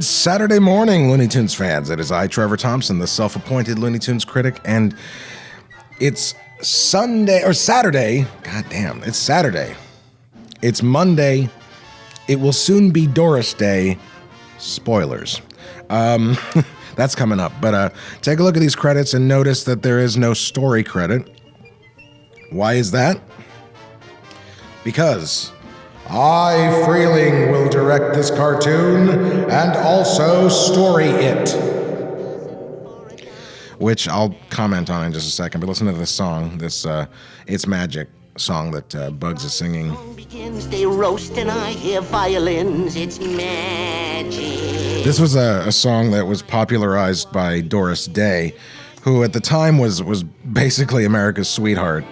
Good Saturday morning, Looney Tunes fans. It is I, Trevor Thompson, the self-appointed Looney Tunes critic, and it's Saturday. God damn, it's Saturday. It's Monday. It will soon be Doris Day. Spoilers. That's coming up. But take a look at these credits and notice that there is no story credit. Why is that? Because I, Freeling, will direct this cartoon and also story it. Which I'll comment on in just a second, but listen to this song, this It's Magic song that Bugs is singing. Begins, they roast and I hear violins, it's magic. This was a song that was popularized by Doris Day, who at the time was basically America's sweetheart.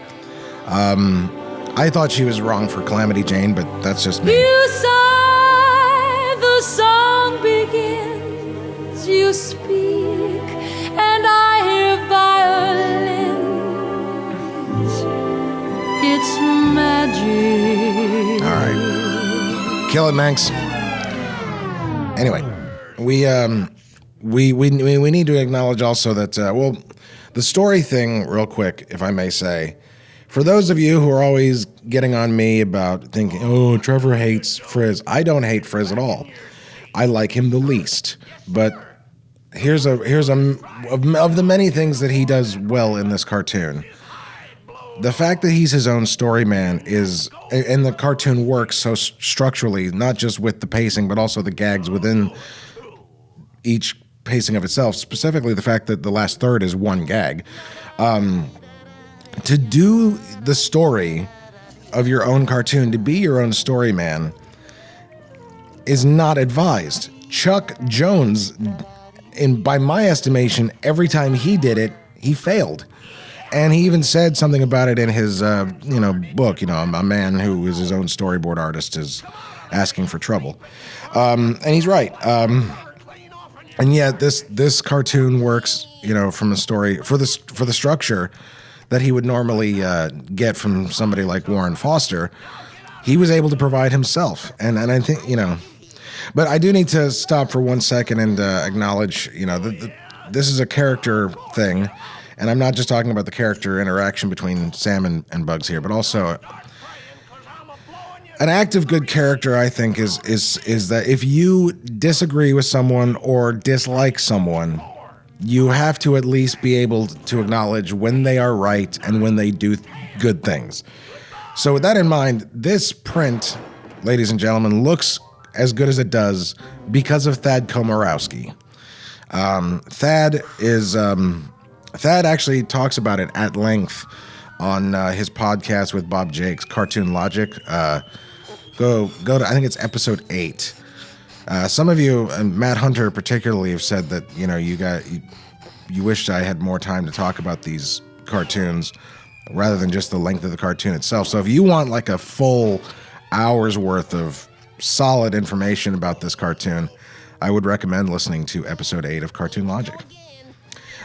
I thought she was wrong for Calamity Jane, but that's just me. You sigh, the song begins, you speak, and I hear violins. It's magic. All right. Kill it, Manx. Anyway, we need to acknowledge also that, the story thing, real quick, if I may say, for those of you who are always getting on me about thinking, oh, Trevor hates Frizz, I don't hate Frizz at all. I like him the least. But here's of the many things that he does well in this cartoon. The fact that he's his own story man and the cartoon works so structurally, not just with the pacing, but also the gags within each pacing of itself, specifically the fact that the last third is one gag. To do the story of your own cartoon, to be your own story man, is not advised. Chuck Jones, by my estimation, every time he did it, he failed. And he even said something about it in his book, a man who is his own storyboard artist is asking for trouble. And he's right. And yet this cartoon works, from the story, for the structure that he would normally get from somebody like Warren Foster. He was able to provide himself. And I think, but I do need to stop for 1 second and acknowledge, this is a character thing. And I'm not just talking about the character interaction between Sam and Bugs here, but also an act of good character, I think, is that if you disagree with someone or dislike someone, you have to at least be able to acknowledge when they are right and when they do good things. So with that in mind, this print, ladies and gentlemen, looks as good as it does because of Thad Komorowski. Thad actually talks about it at length on his podcast with Bob Jakes, Cartoon Logic. Go to, I think it's episode 8. Some of you, and Matt Hunter particularly, have said that you wished I had more time to talk about these cartoons rather than just the length of the cartoon itself. So if you want like a full hour's worth of solid information about this cartoon, I would recommend listening to episode 8 of Cartoon Logic.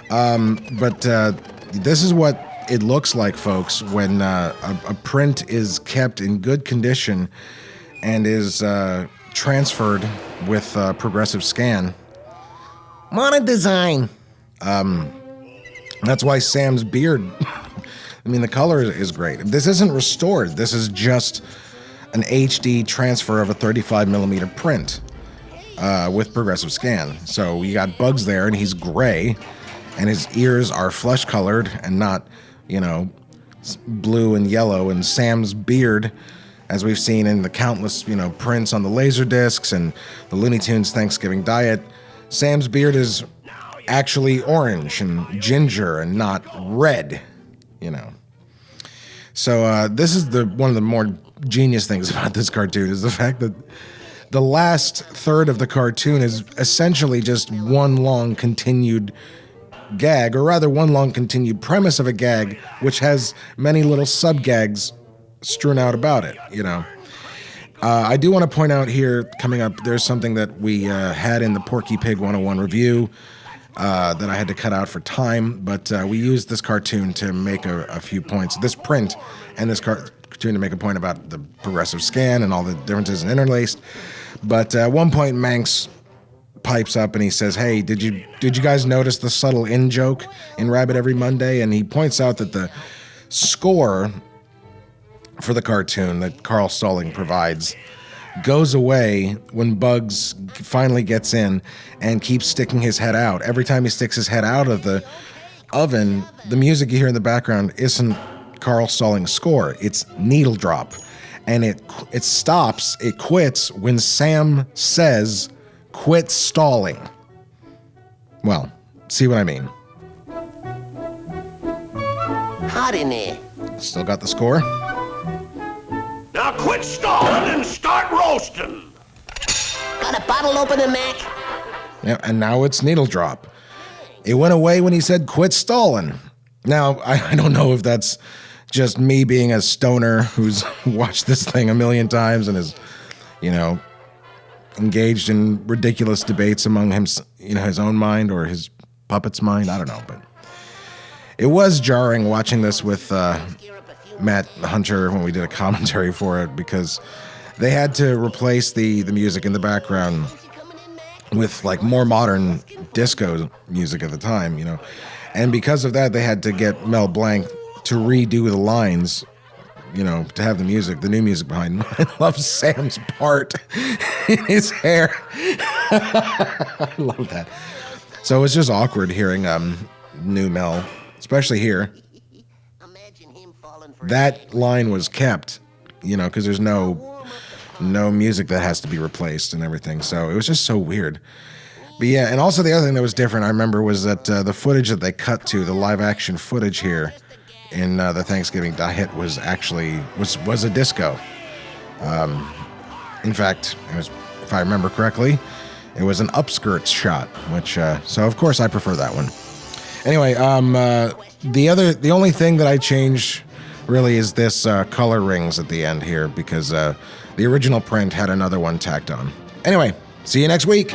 But this is what it looks like, folks, when a print is kept in good condition and is transferred with progressive scan. Modern design. That's why Sam's beard, the color is great. This isn't restored. This is just an HD transfer of a 35 millimeter print with progressive scan. So you got Bugs there, and he's gray, and his ears are flesh colored and not, blue and yellow. And Sam's beard, as we've seen in the countless, prints on the laser discs and the Looney Tunes Thanksgiving Diet, Sam's beard is actually orange and ginger and not red, So this is one of the more genius things about this cartoon is the fact that the last third of the cartoon is essentially just one long continued gag, or rather one long continued premise of a gag, which has many little sub-gags strewn out about it, I do want to point out here, coming up, there's something that we had in the Porky Pig 101 review that I had to cut out for time, but we used this cartoon to make a few points. This print and this cartoon to make a point about the progressive scan and all the differences and interlaced. But at one point, Manx pipes up and he says, "Hey, did you guys notice the subtle in joke in Rabbit Every Monday?" And he points out that the score for the cartoon that Carl Stalling provides goes away when Bugs finally gets in and keeps sticking his head out. Every time he sticks his head out of the oven, the music you hear in the background isn't Carl Stalling's score. It's Needle Drop. And it stops, it quits when Sam says, "Quit stalling." Well, see what I mean. Hot in there. Still got the score? Now quit stalling and start roasting. Got a bottle opener, Mac? Yeah, and now it's Needle Drop. It went away when he said, "Quit stalling." Now, I don't know if that's just me being a stoner who's watched this thing a million times and is, engaged in ridiculous debates among him, his own mind or his puppet's mind. I don't know, but it was jarring watching this with Matt Hunter when we did a commentary for it, because they had to replace the music in the background with like more modern disco music at the time, and because of that they had to get Mel Blanc to redo the lines, to have the new music behind. I love Sam's part in his hair. I love that. So it's just awkward hearing new Mel, especially here. That line was kept, because there's no music that has to be replaced and everything. So it was just so weird. But yeah, and also the other thing that was different, I remember, was that the footage that they cut to, the live action footage here in the Thanksgiving hit, was actually was a disco. In fact, it was, if I remember correctly, it was an upskirts shot, which so of course I prefer that one. Anyway, the only thing that I changed really is this color rings at the end here, because the original print had another one tacked on. Anyway, see you next week.